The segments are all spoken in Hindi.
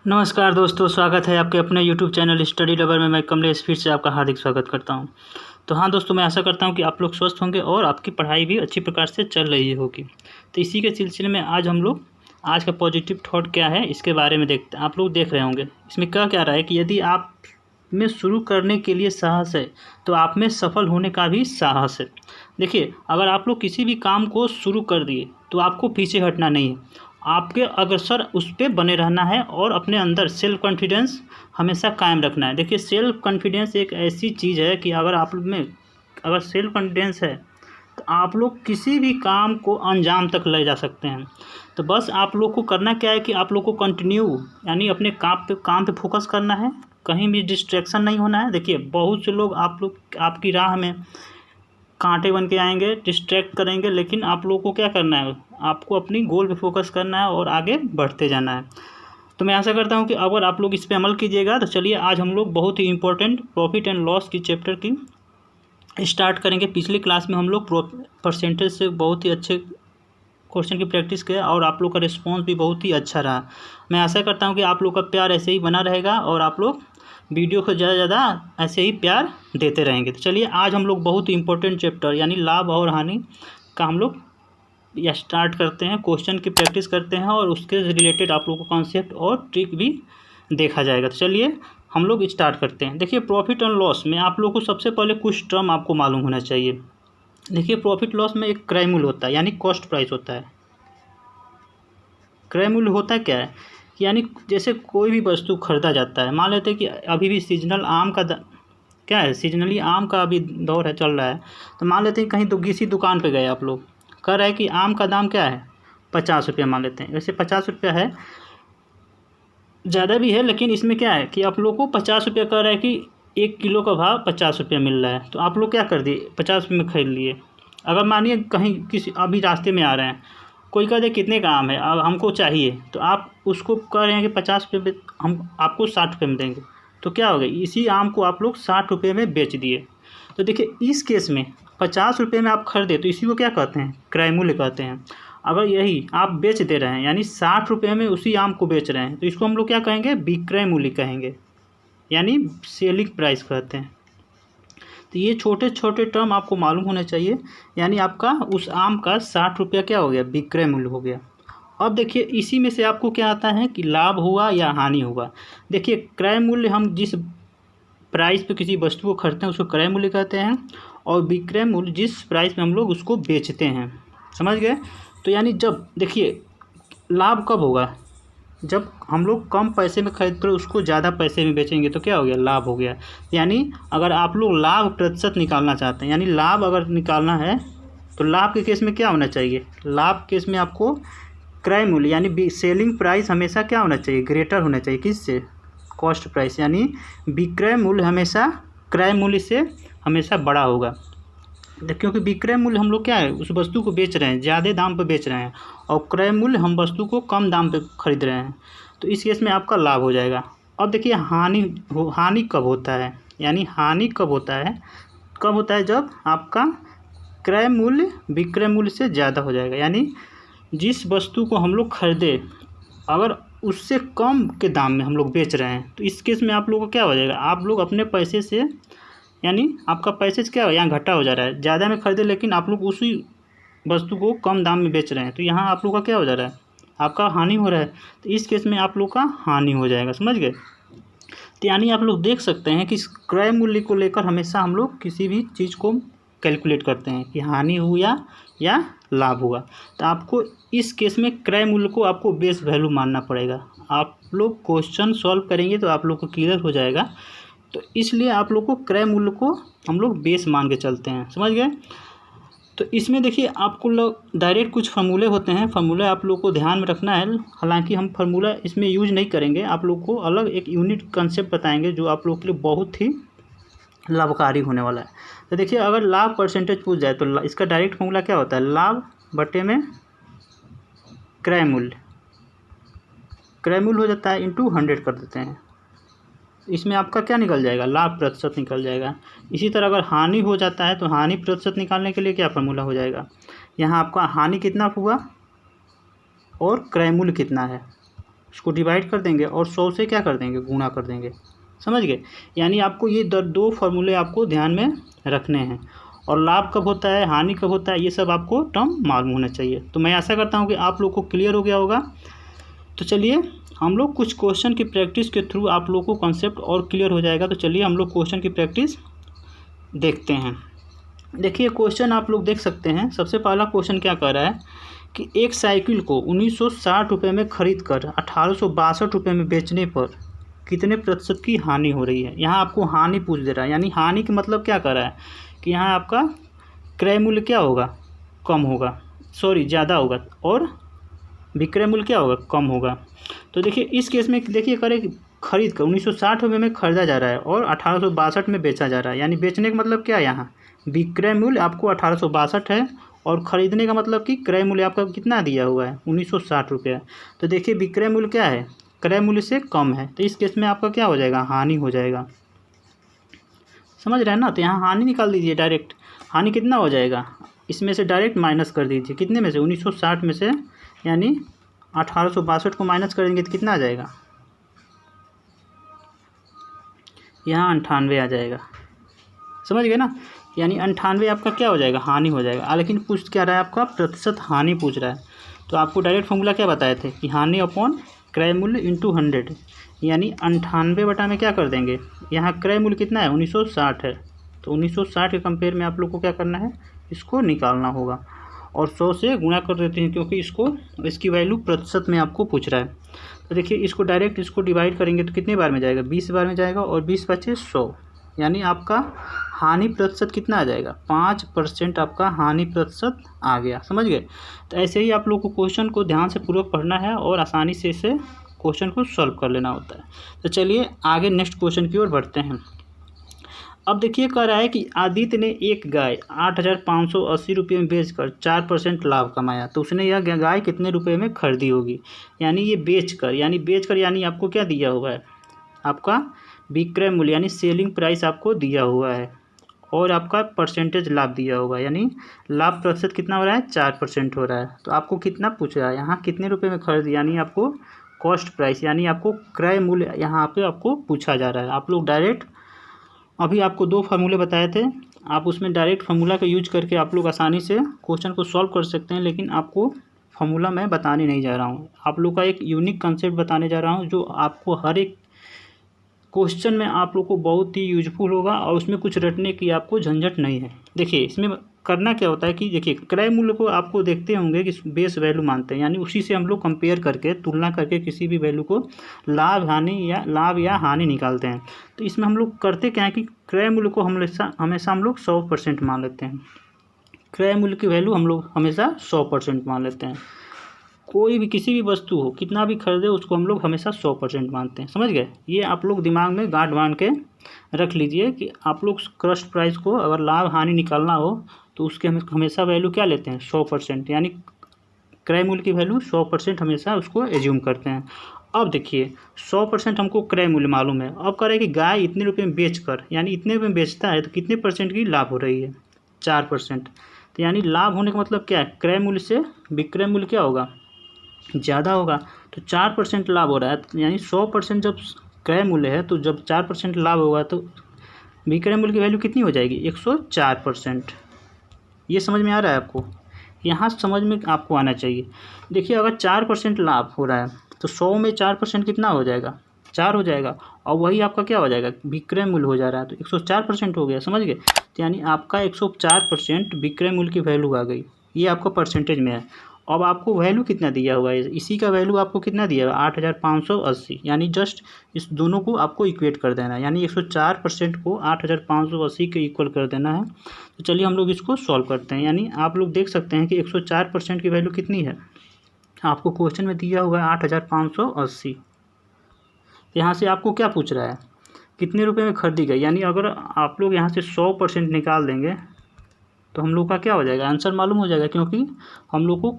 नमस्कार दोस्तों, स्वागत है आपके अपने YouTube चैनल स्टडी लवर में। मैं कमलेश फिर से आपका हार्दिक स्वागत करता हूं। तो हाँ दोस्तों, मैं आशा करता हूं कि आप लोग स्वस्थ होंगे और आपकी पढ़ाई भी अच्छी प्रकार से चल रही होगी। तो इसी के सिलसिले में आज का पॉजिटिव थॉट क्या है इसके बारे में देखते हैं। आप लोग देख रहे होंगे इसमें क्या क्या रहा है कि यदि आप में शुरू करने के लिए साहस है तो आप में सफल होने का भी साहस है। देखिए, अगर आप लोग किसी भी काम को शुरू कर दिए तो आपको पीछे हटना नहीं है, आपके अग्रसर उस पर बने रहना है और अपने अंदर सेल्फ कॉन्फिडेंस हमेशा कायम रखना है। देखिए, सेल्फ कॉन्फिडेंस एक ऐसी चीज़ है कि अगर सेल्फ कॉन्फिडेंस है तो आप लोग किसी भी काम को अंजाम तक ले जा सकते हैं। तो बस आप लोग को करना क्या है कि आप लोग को कंटिन्यू यानी अपने काम पे फोकस करना है, कहीं भी डिस्ट्रैक्शन नहीं होना है। देखिए, बहुत से लोग आपकी राह में कांटे बन के आएंगे, डिस्ट्रैक्ट करेंगे, लेकिन आप लोगों को क्या करना है, आपको अपनी गोल पे फोकस करना है और आगे बढ़ते जाना है। तो मैं आशा करता हूं कि अगर आप लोग इस पे अमल कीजिएगा तो चलिए आज हम लोग बहुत ही इंपॉर्टेंट प्रॉफिट एंड लॉस की चैप्टर की स्टार्ट करेंगे। पिछली क्लास में हम लोग परसेंटेज से बहुत ही अच्छे क्वेश्चन की प्रैक्टिस किया और आप लोग का रिस्पॉन्स भी बहुत ही अच्छा रहा। मैं आशा करता हूँ कि आप लोग का प्यार ऐसे ही बना रहेगा और आप लोग वीडियो को ज़्यादा से ज़्यादा ऐसे ही प्यार देते रहेंगे। तो चलिए आज हम लोग बहुत ही इंपॉर्टेंट चैप्टर यानी लाभ और हानि का हम लोग या स्टार्ट करते हैं, क्वेश्चन की प्रैक्टिस करते हैं और उसके रिलेटेड आप लोग को कॉन्सेप्ट और ट्रिक भी देखा जाएगा। तो चलिए हम लोग स्टार्ट करते हैं। देखिए, प्रॉफिट एंड लॉस में आप लोग को सबसे पहले कुछ टर्म आपको मालूम होना चाहिए। देखिए, प्रॉफिट लॉस में एक क्रय मूल्य होता है यानी कॉस्ट प्राइस होता है। क्रय मूल्य होता क्या है, यानी जैसे कोई भी वस्तु खरीदा जाता है, मान लेते हैं कि अभी भी सीजनली आम का अभी दौर है, चल रहा है। तो मान लेते हैं कहीं तो किसी दुकान पे गए, आप लोग कह रहे हैं कि आम का दाम क्या है 50 रुपया, मान लेते हैं। वैसे 50 रुपया है, ज़्यादा भी है, लेकिन इसमें क्या है कि आप लोग को 50 रुपया कह रहा है कि 1 किलो का भाव 50 रुपया मिल रहा है। तो आप लोग क्या कर दिए, 50 रुपये में खरीद लिए। अगर मानिए कहीं किसी अभी रास्ते में आ रहे हैं, कोई कह दे कितने का आम है, अब हमको चाहिए, तो आप उसको कह रहे हैं कि 50 रुपये में हम आपको 60 रुपये में देंगे। तो क्या हो गया, इसी आम को आप लोग 60 रुपये में बेच दिए। तो देखिए, इस केस में 50 रुपये में आप खरीदे तो इसी को क्या कहते हैं, क्रय मूल्य कहते हैं। अगर यही आप बेच दे रहे हैं यानी 60 रुपये में उसी आम को बेच रहे हैं तो इसको हम लोग क्या कहेंगे, विक्रय मूल्य कहेंगे, यानी सेलिंग प्राइस कहते हैं। तो ये छोटे छोटे टर्म आपको मालूम होने चाहिए, यानी आपका उस आम का 60 रुपया क्या हो गया, विक्रय मूल्य हो गया। अब देखिए, इसी में से आपको क्या आता है कि लाभ हुआ या हानि हुआ। देखिए, क्रय मूल्य हम जिस प्राइस पे किसी वस्तु को खरीदते हैं उसको क्रय मूल्य कहते हैं, और विक्रय मूल्य जिस प्राइस में हम लोग उसको बेचते हैं। समझ गए। तो यानी जब देखिए, लाभ कब होगा, जब हम लोग कम पैसे में खरीद कर उसको ज़्यादा पैसे में बेचेंगे तो क्या हो गया, लाभ हो गया। यानी अगर आप लोग लाभ प्रतिशत निकालना चाहते हैं, यानी लाभ अगर निकालना है तो लाभ के केस में क्या होना चाहिए, लाभ केस में आपको क्रय मूल्य यानी सेलिंग प्राइस हमेशा क्या होना चाहिए, ग्रेटर होना चाहिए किससे, कॉस्ट प्राइस, यानी विक्रय मूल्य हमेशा क्रय मूल्य से हमेशा बड़ा होगा। क्योंकि विक्रय मूल्य हम लोग क्या है, उस वस्तु को बेच रहे हैं, ज़्यादा दाम पर बेच रहे हैं, और क्रय मूल्य हम वस्तु को कम दाम पे खरीद रहे हैं। तो इस केस में आपका लाभ हो जाएगा। अब देखिए, हानि कब होता है, यानी हानि कब होता है जब आपका क्रय मूल्य विक्रय मूल्य से ज़्यादा हो जाएगा। यानी जिस वस्तु को हम लोग खरीदे अगर उससे कम के दाम में हम लोग बेच रहे हैं तो इस केस में आप लोगों को क्या हो जाएगा, आप लोग अपने पैसे से यानी आपका पैसे क्या हो, यहाँ घाटा हो जा रहा है। ज़्यादा में खरीदे लेकिन आप लोग उसी वस्तु को कम दाम में बेच रहे हैं, तो यहाँ आप लोग का क्या हो जा रहा है, आपका हानि हो रहा है। तो इस केस में आप लोग का हानि हो जाएगा। समझ गए। तो यानी आप लोग देख सकते हैं कि क्रय मूल्य को लेकर हमेशा हम लोग किसी भी चीज़ को कैलकुलेट करते हैं कि हानि हुआ या लाभ हुआ। तो आपको इस केस में क्रय मूल्य को आपको बेस वैल्यू मानना पड़ेगा। आप लोग क्वेश्चन सॉल्व करेंगे तो आप लोग को क्लियर हो जाएगा। तो इसलिए आप लोग को क्रय मूल्य को हम लोग बेस मान के चलते हैं। समझ गए। तो इसमें देखिए, आपको लोग डायरेक्ट कुछ फार्मूले होते हैं, फार्मूला आप लोग को ध्यान में रखना है। हालांकि हम फार्मूला इसमें यूज नहीं करेंगे, आप लोग को अलग एक यूनिट कंसेप्ट बताएंगे जो आप लोग के लिए बहुत ही लाभकारी होने वाला है। तो देखिए, अगर लाभ परसेंटेज पूछ जाए तो इसका डायरेक्ट फार्मूला क्या होता है, लाभ बटे में क्रय मूल्य हो जाता है, इंटू 100 कर देते हैं। इसमें आपका क्या निकल जाएगा, लाभ प्रतिशत निकल जाएगा। इसी तरह अगर हानि हो जाता है तो हानि प्रतिशत निकालने के लिए क्या फार्मूला हो जाएगा, यहाँ आपका हानि कितना हुआ और क्रय मूल्य कितना है। उसको डिवाइड कर देंगे और 100 से क्या कर देंगे, गुणा कर देंगे। समझ गए। यानी आपको ये दो फार्मूले आपको ध्यान में रखने हैं। और लाभ कब होता है, हानि कब होता है, ये सब आपको टर्म मालूम होना चाहिए। तो मैं आशा करता हूँ कि आप लोग को क्लियर हो गया होगा। तो चलिए हम लोग कुछ क्वेश्चन की प्रैक्टिस के थ्रू आप लोग को कॉन्सेप्ट और क्लियर हो जाएगा। तो चलिए हम लोग क्वेश्चन की प्रैक्टिस देखते हैं। देखिए क्वेश्चन आप लोग देख सकते हैं। सबसे पहला क्वेश्चन क्या कह रहा है कि एक साइकिल को 1960 रुपये में खरीद कर 1862 रुपये में बेचने पर कितने प्रतिशत की हानि हो रही है। यहाँ आपको हानि पूछ दे रहा है। यानी हानि का मतलब क्या कर रहा है कि यहाँ आपका क्रय मूल्य क्या होगा, कम होगा, सॉरी ज़्यादा होगा, और विक्रय मूल्य क्या होगा, कम होगा। तो देखिए इस केस में देखिए करें खरीद कर 1960 रुपये में खरीदा जा रहा है और 1862 में बेचा जा रहा है। यानी बेचने का मतलब क्या है, यहाँ विक्रय मूल्य आपको 1862 है और ख़रीदने का मतलब कि क्रय मूल्य आपका कितना दिया हुआ है, 1960 रुपये। तो देखिए विक्रय मूल्य क्या है, क्रय मूल्य से कम है। तो इस केस में आपका क्या हो जाएगा, हानि हो जाएगा। समझ रहे हैं ना। तो यहाँ हानि निकाल दीजिए डायरेक्ट। हानि कितना हो जाएगा, इसमें से डायरेक्ट माइनस कर दीजिए। कितने में से, 1960 में से, यानी 1862 को माइनस करेंगे तो कितना आ जाएगा, यहाँ 98 आ जाएगा। समझ गए ना। यानी 98 आपका क्या हो जाएगा, हानि हो जाएगा। लेकिन पूछ क्या रहा है, आपका प्रतिशत हानि पूछ रहा है। तो आपको डायरेक्ट फॉर्मूला क्या बताए थे कि हानि अपॉन क्रय मूल्य इंटू 100, यानी 98 बटा में क्या कर देंगे, यहाँ क्रय मूल्य कितना है, 1960 है। तो 1960 के कंपेयर में आप लोग को क्या करना है, इसको निकालना होगा और 100 से गुणा कर देते हैं, क्योंकि इसकी वैल्यू प्रतिशत में आपको पूछ रहा है। तो देखिए इसको डायरेक्ट इसको डिवाइड करेंगे तो कितने बार में जाएगा, 20 बार में जाएगा, और 20 बचे 100, यानी आपका हानि प्रतिशत कितना आ जाएगा, 5% आपका हानि प्रतिशत आ गया। समझ गए। तो ऐसे ही आप लोग को क्वेश्चन को ध्यान से पूर्वक पढ़ना है और आसानी से इसे क्वेश्चन को सॉल्व कर लेना होता है। तो चलिए आगे नेक्स्ट क्वेश्चन की ओर बढ़ते हैं। अब देखिए कह रहा है कि आदित्य ने एक गाय 8,580 रुपये में बेचकर 4% लाभ कमाया। तो उसने यह गाय कितने रुपए में खरीदी होगी। यानी ये बेचकर यानी आपको क्या दिया हुआ है, आपका विक्रय मूल्य यानी सेलिंग प्राइस आपको दिया हुआ है और आपका परसेंटेज लाभ दिया होगा। यानी लाभ प्रतिशत कितना हो रहा है, 4% हो रहा है। तो आपको कितना पूछ रहा है, यहाँ कितने रुपये में खरीदी, यानी आपको कॉस्ट प्राइस यानी आपको क्रय मूल्य यहाँ पे आपको पूछा जा रहा है। आप लोग डायरेक्ट अभी आपको 2 फार्मूले बताए थे, आप उसमें डायरेक्ट फार्मूला का यूज करके आप लोग आसानी से क्वेश्चन को सॉल्व कर सकते हैं। लेकिन आपको फार्मूला मैं बताने नहीं जा रहा हूँ, आप लोग का एक यूनिक कंसेप्ट बताने जा रहा हूँ जो आपको हर एक क्वेश्चन में आप लोग को बहुत ही यूजफुल होगा और उसमें कुछ रटने की आपको झंझट नहीं है। देखिए इसमें करना क्या होता है कि देखिए क्रय मूल्य को आपको देखते होंगे कि बेस वैल्यू मानते हैं, यानी उसी से हम लोग कंपेयर करके तुलना करके किसी भी वैल्यू को लाभ या हानि निकालते हैं। तो इसमें हम लोग करते क्या है कि क्रय मूल्य को हमेशा हम लोग 100% मान लेते हैं। क्रय मूल्य की वैल्यू हम लोग हमेशा 100% मान लेते हैं। कोई भी किसी भी वस्तु हो, कितना भी खरीदे, उसको हम लोग हमेशा 100% मानते हैं। समझ गए। ये आप लोग दिमाग में गांठ बांध के रख लीजिए कि आप लोग कॉस्ट प्राइस को अगर लाभ हानि निकालना हो तो उसके हमेशा वैल्यू क्या लेते हैं, 100%, यानी क्रय मूल्य की वैल्यू 100% हमेशा उसको एज्यूम करते हैं। अब देखिए 100% हमको क्रय मूल्य मालूम है। अब कह रहे हैं कि गाय इतने रुपये में बेचकर, यानी इतने रुपये में बेचता है तो कितने परसेंट की लाभ हो रही है, 4%। तो यानी लाभ होने का मतलब क्या है, क्रय मूल्य से विक्रय मूल्य क्या होगा, ज़्यादा होगा। तो 4% लाभ हो रहा है, यानी 100% जब क्रय मूल्य है तो जब 4% लाभ होगा तो विक्रय मूल्य की वैल्यू कितनी हो जाएगी, 104%। ये समझ में आ रहा है आपको, यहाँ समझ में आपको आना चाहिए। देखिए अगर 4% लाभ हो रहा है तो 100 में 4% कितना हो जाएगा, 4 हो जाएगा, और वही आपका क्या हो जाएगा, विक्रय मूल्य हो जा रहा है तो 104% हो गया। समझ गए। तो यानी आपका 104% विक्रय मूल्य की वैल्यू आ गई। ये आपका परसेंटेज में है। अब आपको वैल्यू कितना दिया हुआ है, इसी का वैल्यू आपको कितना दिया हुआ है, 8,580। यानी जस्ट इस दोनों को आपको इक्वेट कर देना है, यानी 104% को 8,580 के इक्वल कर देना है। तो चलिए हम लोग इसको सॉल्व करते हैं। यानी आप लोग देख सकते हैं कि 104% की वैल्यू कितनी है, आपको क्वेश्चन में दिया हुआ है 8,580। यहाँ से आपको क्या पूछ रहा है, कितने रुपये में खरीदी गई। यानी अगर आप लोग यहाँ से 100% निकाल देंगे तो हम लोग का क्या हो जाएगा, आंसर मालूम हो जाएगा, क्योंकि हम लोग को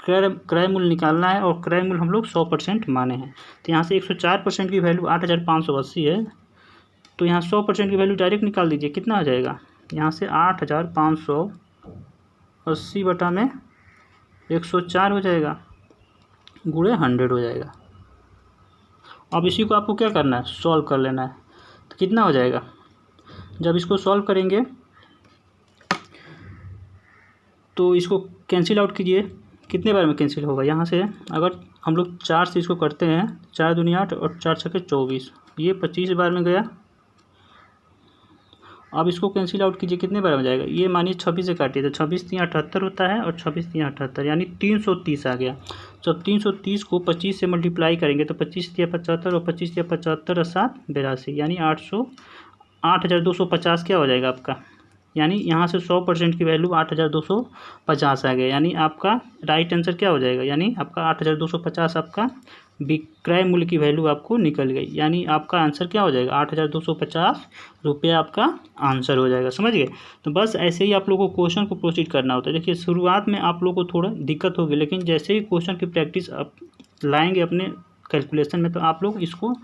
क्रय मूल्य निकालना है और क्रय मूल्य हम लोग 100% माने हैं। तो यहाँ से 104% की वैल्यू 8,580 है, तो यहाँ 100% की वैल्यू डायरेक्ट निकाल दीजिए, कितना आ जाएगा, यहाँ से 8,580 बटा में 104 हो जाएगा, गुणे 100 हो जाएगा। अब इसी को आपको क्या करना है, सॉल्व कर लेना है। तो कितना हो जाएगा, जब इसको सॉल्व करेंगे तो इसको कैंसिल आउट कीजिए, कितने बार में कैंसिल होगा, यहाँ से अगर हम लोग 4 से इसको करते हैं, 4 दूनी 8 और 4 छक्के 24, ये 25 बार में गया। अब इसको कैंसिल आउट कीजिए, कितने बार में जाएगा, ये मानिए 26 से काटिए तो 26 3 78 होता है और 26 3 78 यानी 330 आ गया। जब 330 को 25 से मल्टीप्लाई करेंगे तो 25 3 75 और 25 3 75 और 7 82 यानी 8250 क्या हो जाएगा आपका, यानी यहाँ से 100% की वैल्यू 8250 आ गया। यानी आपका राइट आंसर क्या हो जाएगा, यानी आपका 8250 आपका विक्रय मूल्य की वैल्यू आपको निकल गई। यानी आपका आंसर क्या हो जाएगा, 8250 रुपये आपका आंसर हो जाएगा। समझ गए। तो बस ऐसे ही आप लोगों को क्वेश्चन को प्रोसीड करना होता है। देखिए शुरुआत में आप लोगों को थोड़ा दिक्कत होगी, लेकिन जैसे ही क्वेश्चन की प्रैक्टिस आप लाएंगे अपने कैलकुलेशन में तो आप लोग इसको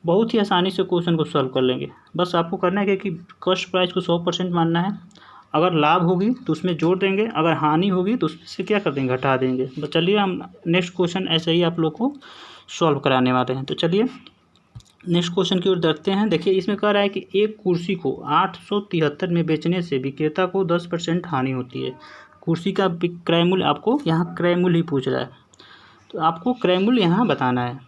बहुत ही आसानी से क्वेश्चन को सॉल्व कर लेंगे। बस आपको करना है कि कॉस्ट प्राइस को 100% मानना है। अगर लाभ होगी तो उसमें जोड़ देंगे, अगर हानि होगी तो उससे क्या कर देंगे, घटा देंगे। तो चलिए हम नेक्स्ट क्वेश्चन ऐसे ही आप लोग को सॉल्व कराने वाले हैं। तो चलिए नेक्स्ट क्वेश्चन की ओर बढ़ते हैं। देखिए इसमें कह रहा है कि एक कुर्सी को 873 में बेचने से विक्रेता को 10% हानि होती है। कुर्सी का क्रय मूल्य, आपको यहाँ क्रय मूल्य ही पूछ रहा है, तो आपको क्रय मूल्य यहाँ बताना है।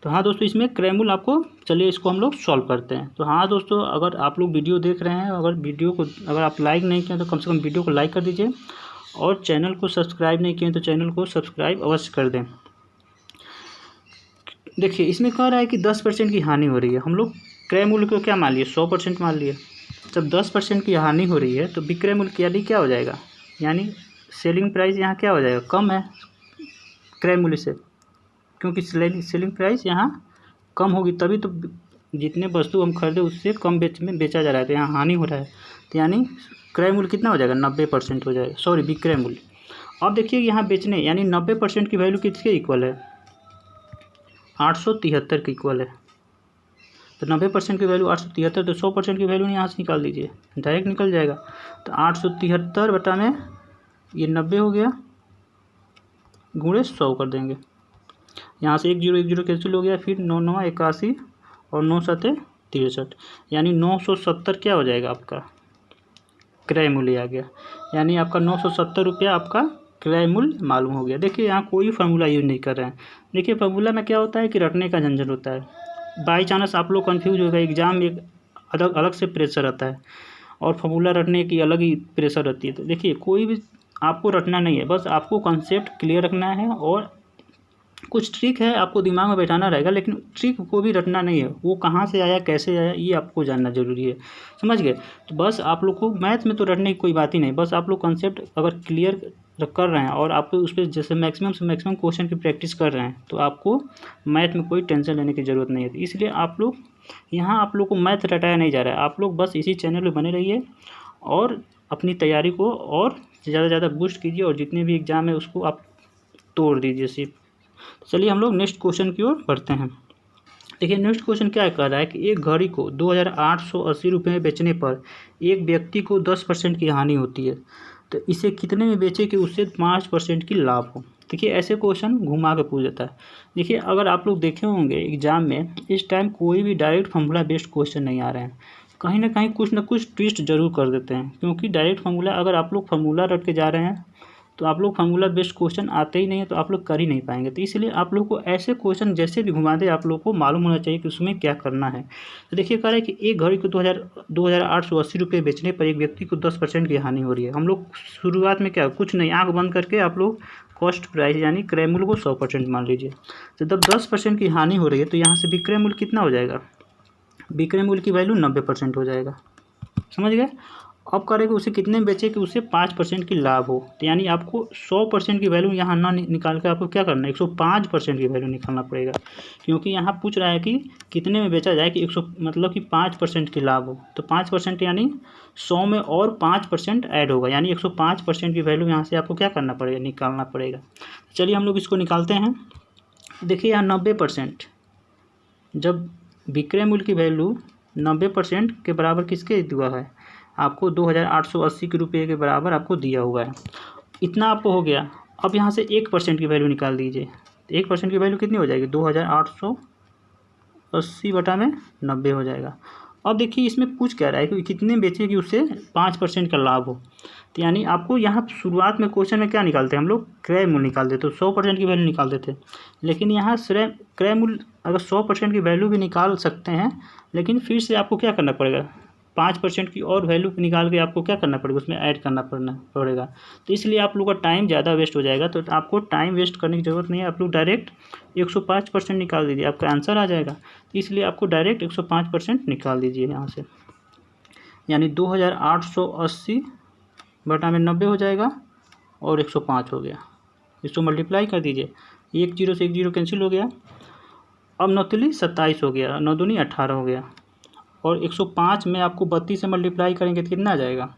तो हाँ दोस्तों, इसमें क्रय मूल्य आपको, चलिए इसको हम लोग सॉल्व करते हैं। तो हाँ दोस्तों, अगर आप लोग वीडियो देख रहे हैं, अगर आप लाइक नहीं किए तो कम से कम वीडियो को लाइक कर दीजिए, और चैनल को सब्सक्राइब नहीं किए तो चैनल को सब्सक्राइब अवश्य कर दें। देखिए इसमें कह रहा है कि 10% की हानि हो रही है। हम लोग क्रय मूल्य को क्या मान लिए, 100% मान लिए। जब 10% की हानि हो रही है तो विक्रय मूल्य यानी क्या हो जाएगा, यानी सेलिंग प्राइस यहाँ क्या हो जाएगा, कम है क्रय मूल्य से, क्योंकि सेलिंग प्राइस यहाँ कम होगी तभी तो जितने वस्तु हम खरीदे उससे कम बेचा जा रहा है, तो यहाँ हानि हो रहा है। तो यानी क्रय मूल्य कितना हो जाएगा, 90% हो जाएगा, सॉरी विक्रय मूल्य। अब देखिए यहाँ बेचने यानी 90% की वैल्यू किसके इक्वल है, 873 के इक्वल है। तो 90% की वैल्यू 873, तो 100% की वैल्यू यहाँ से निकाल दीजिए, डायरेक्ट निकल जाएगा। तो 873 बटा में ये 90 हो गया, गुणे 100 कर देंगे। यहाँ से 1 0 कैंसिल हो गया, फिर 9 9 81 और 9 7 63, यानी 970 क्या हो जाएगा आपका क्रय मूल्य आ गया। यानी आपका 970 रुपया आपका क्रय मूल्य मालूम हो गया। देखिए यहाँ कोई फार्मूला यूज नहीं कर रहे हैं। देखिए फार्मूला में क्या होता है कि रटने का झंझट होता है। बाई चांस आप लोग कन्फ्यूज हो गए, एग्जाम में एक अलग से प्रेशर आता है और फार्मूला रटने की अलग ही प्रेशर रहती है। तो देखिए कोई भी आपको रटना नहीं है, बस आपको कॉन्सेप्ट क्लियर रखना है, और कुछ ट्रिक है आपको दिमाग में बैठाना रहेगा, लेकिन ट्रिक को भी रटना नहीं है, वो कहाँ से आया कैसे आया ये आपको जानना जरूरी है। समझ गए। तो बस आप लोग को मैथ में तो रटने की कोई बात ही नहीं, बस आप लोग कॉन्सेप्ट अगर क्लियर कर रहे हैं और आप उस पर जैसे मैक्सिमम से मैक्सिमम क्वेश्चन की प्रैक्टिस कर रहे हैं तो आपको मैथ में कोई टेंशन लेने की ज़रूरत नहीं है। इसलिए आप लोग यहाँ आप लोग को मैथ रटाया नहीं जा रहा है, आप लोग बस इसी चैनल पर बने रहिए और अपनी तैयारी को और ज़्यादा से ज़्यादा बूस्ट कीजिए, और जितने भी एग्ज़ाम है उसको आप तोड़ दीजिए सिर्फ। चलिए हम लोग नेक्स्ट क्वेश्चन की ओर बढ़ते हैं। देखिए नेक्स्ट क्वेश्चन क्या कह रहा है कि एक घड़ी को 2880 रुपये में बेचने पर एक व्यक्ति को 10% की हानि होती है, तो इसे कितने में बेचे कि उससे 5% की लाभ हो। देखिए ऐसे क्वेश्चन घुमा के पूछ देता है। देखिए अगर आप लोग देखे होंगे एग्जाम में इस टाइम कोई भी डायरेक्ट फार्मूला बेस्ड क्वेश्चन नहीं आ रहे हैं, कहीं ना कुछ ट्विस्ट जरूर कर देते हैं, क्योंकि डायरेक्ट फार्मूला अगर आप लोग फार्मूला रट के जा रहे हैं तो आप लोग फार्मूला बेस्ड क्वेश्चन आते ही नहीं है, तो आप लोग कर ही नहीं पाएंगे। तो इसलिए आप लोग को ऐसे क्वेश्चन जैसे भी घुमा दे आप लोग को मालूम होना चाहिए कि उसमें क्या करना है। तो देखिए कह रहा है कि एक घड़ी को 2880 रुपये बेचने पर एक व्यक्ति को 10% की हानि हो रही है। हम लोग शुरुआत में क्या कुछ नहीं, आँख बंद करके आप लोग कॉस्ट प्राइस यानी क्रय मूल्य को 100% मान लीजिए। तो जब 10% की हानि हो रही है तो यहाँ से विक्रय मूल्य कितना हो जाएगा, विक्रय मूल्य की वैल्यू 90% हो जाएगा। समझ गए। अब करेगा उसे कितने में बेचे कि उसे 5% की लाभ हो, तो यानी आपको 100% की वैल्यू यहाँ ना निकाल कर आपको क्या करना है, 105% की वैल्यू निकालना पड़ेगा, क्योंकि यहाँ पूछ रहा है कि कितने में बेचा जाए कि 100 मतलब कि 5% की लाभ हो। तो 5% यानी 100 में और 5% ऐड होगा, यानी 105% की वैल्यू यहाँ से आपको क्या करना पड़ेगा, निकालना पड़ेगा। चलिए हम लोग इसको निकालते हैं। देखिए यहाँ 90%, जब विक्रय मूल्य की वैल्यू 90% के बराबर किसके दिया है, आपको 2880 के रुपये के बराबर आपको दिया हुआ है। इतना आपको हो गया। अब यहाँ से 1% की वैल्यू निकाल दीजिए, तो 1% की वैल्यू कितनी हो जाएगी, 2880/90 हो जाएगा। अब देखिए इसमें पूछ क्या रहा है कि कितने बेचे कि उससे 5% का लाभ हो। तो यानी आपको यहाँ शुरुआत में क्वेश्चन में क्या निकालते हैं हम लोग, क्रय मूल्य निकालते, तो 100% की वैल्यू निकालते थे। लेकिन यहाँ क्रय मूल्य अगर 100% की वैल्यू भी निकाल सकते हैं, लेकिन फिर से आपको क्या करना पड़ेगा, 5% की और वैल्यू निकाल के आपको क्या करना पड़ेगा, उसमें ऐड करना पड़ेगा। तो इसलिए आप लोग का टाइम ज़्यादा वेस्ट हो जाएगा। तो आपको टाइम वेस्ट करने की ज़रूरत नहीं है, आप लोग डायरेक्ट 105% निकाल दीजिए, आपका आंसर आ जाएगा। तो इसलिए आपको डायरेक्ट 105% निकाल दीजिए यहाँ से, यानी 2880/90 हो जाएगा और 105 हो गया। इसको मल्टीप्लाई कर दीजिए, 1 0 से 1 0 कैंसिल हो गया। अब 9 तिली 27 हो गया, 9 दूनी 18 हो गया, और 105 में आपको 32 से मल्टीप्लाई करेंगे तो कितना आ जाएगा,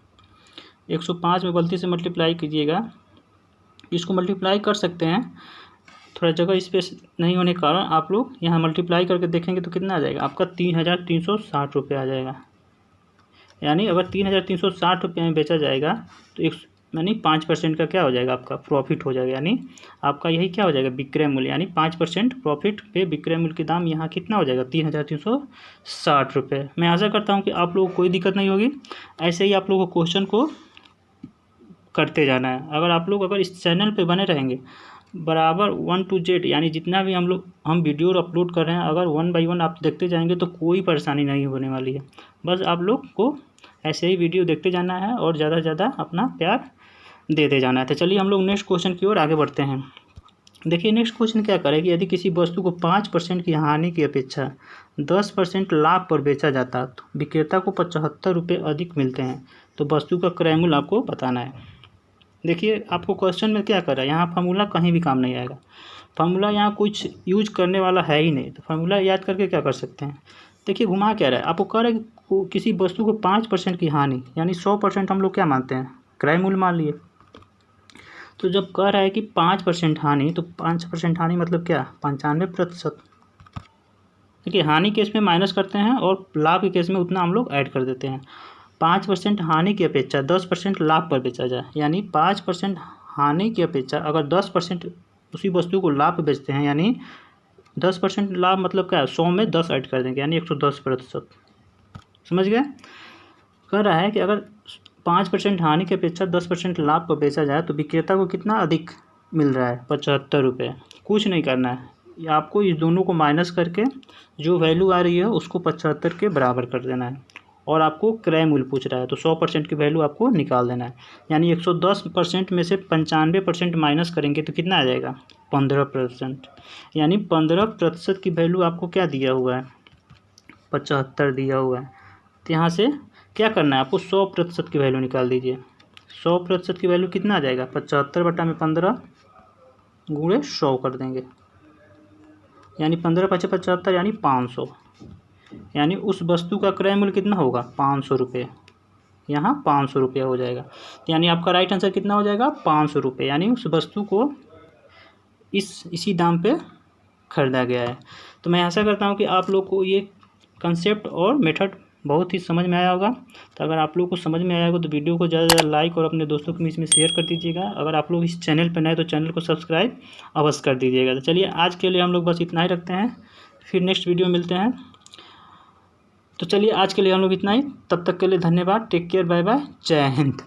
105 में 32 से मल्टीप्लाई कीजिएगा। इसको मल्टीप्लाई कर सकते हैं, थोड़ा जगह स्पेस नहीं होने के कारण आप लोग यहाँ मल्टीप्लाई करके देखेंगे तो कितना आ जाएगा, आपका 3360 रुपये आ जाएगा। यानी अगर 3360 रुपये में बेचा जाएगा तो यानी 5% का क्या हो जाएगा, आपका प्रॉफिट हो जाएगा। यानी आपका यही क्या हो जाएगा, विक्रय मूल्य, यानी 5% प्रॉफिट पे विक्रय मूल्य के दाम यहाँ कितना हो जाएगा, 3360 रुपये। मैं आशा करता हूँ कि आप लोगों को कोई दिक्कत नहीं होगी। ऐसे ही आप लोगों को क्वेश्चन को करते जाना है। अगर इस चैनल पे बने रहेंगे बराबर 1 to Z, यानी जितना भी हम वीडियो अपलोड कर रहे हैं, अगर 1 by 1 आप देखते जाएंगे तो कोई परेशानी नहीं होने वाली है। बस आप लोग को ऐसे ही वीडियो देखते जाना है और ज़्यादा से ज़्यादा अपना प्यार देते जाना है। तो चलिए हम लोग नेक्स्ट क्वेश्चन की ओर आगे बढ़ते हैं। देखिए नेक्स्ट क्वेश्चन क्या करे कि यदि किसी वस्तु को 5% की हानि की अपेक्षा 10% लाभ पर बेचा जाता है तो विक्रेता को 75 रुपये अधिक मिलते हैं, तो वस्तु का क्रय मूल्य आपको बताना है। देखिए आपको क्वेश्चन में क्या कर रहा है, यहाँ फार्मूला कहीं भी काम नहीं आएगा। फार्मूला यहाँ कुछ यूज करने वाला है ही नहीं, तो फार्मूला याद करके क्या कर सकते हैं। देखिए घुमा क्या रहा है, आपको कह रहा है कि किसी वस्तु को 5% की हानि, यानी 100% हम लोग क्या मानते हैं, क्रय मूल्य मान लिए। तो जब कह रहा है कि 5% हानि, तो 5% हानि मतलब क्या, 95%। देखिए हानि केस में माइनस करते हैं और लाभ के केस में उतना हम लोग ऐड कर देते हैं। 5% हानि की अपेक्षा 10% लाभ पर बेचा जाए, यानी 5% हानि की अपेक्षा अगर 10% उसी वस्तु को लाभ पर बेचते हैं, यानी 10% लाभ मतलब क्या है, 100 में 10 ऐड कर देंगे, यानी 110%। समझ गए। कह रहा है कि अगर 5% हानि की अपेक्षा 10% लाभ पर बेचा जाए तो विक्रेता को कितना अधिक मिल रहा है, 75 रुपये। कुछ नहीं करना है, आपको इस दोनों को माइनस करके जो वैल्यू आ रही है उसको 75 के बराबर कर देना है, और आपको क्रय मूल्य पूछ रहा है तो 100% की वैल्यू आपको निकाल देना है। यानी 110% में से 95% माइनस करेंगे तो कितना आ जाएगा, 15%। यानी 15% की वैल्यू आपको क्या दिया हुआ है, 75 दिया हुआ है। तो यहाँ से क्या करना है, आपको 100% की वैल्यू निकाल दीजिए। 100% की वैल्यू कितना आ जाएगा, 75/15 गुणे 100 कर देंगे, यानी 15 × 5 = 75, यानी 500। यानी उस वस्तु का क्रय मूल्य कितना होगा, 500 रुपये। यहाँ 500 रुपये हो जाएगा, यानी आपका राइट आंसर कितना हो जाएगा, 500 रुपये। यानी उस वस्तु को इसी दाम पे खरीदा गया है। तो मैं आशा करता हूँ कि आप लोग को ये कंसेप्ट और मेथड बहुत ही समझ में आया होगा। तो अगर आप लोग को समझ में आया होगा तो वीडियो को ज़्यादा से ज़्यादा लाइक और अपने दोस्तों के बीच में शेयर कर दीजिएगा। अगर आप लोग इस चैनल पर नए तो चैनल को सब्सक्राइब अवश्य कर दीजिएगा। तो चलिए आज के लिए हम लोग बस इतना ही रखते हैं, फिर नेक्स्ट वीडियो मिलते हैं। तो चलिए आज के लिए हम लोग इतना ही, तब तक के लिए धन्यवाद, टेक केयर, बाय बाय, जय हिंद।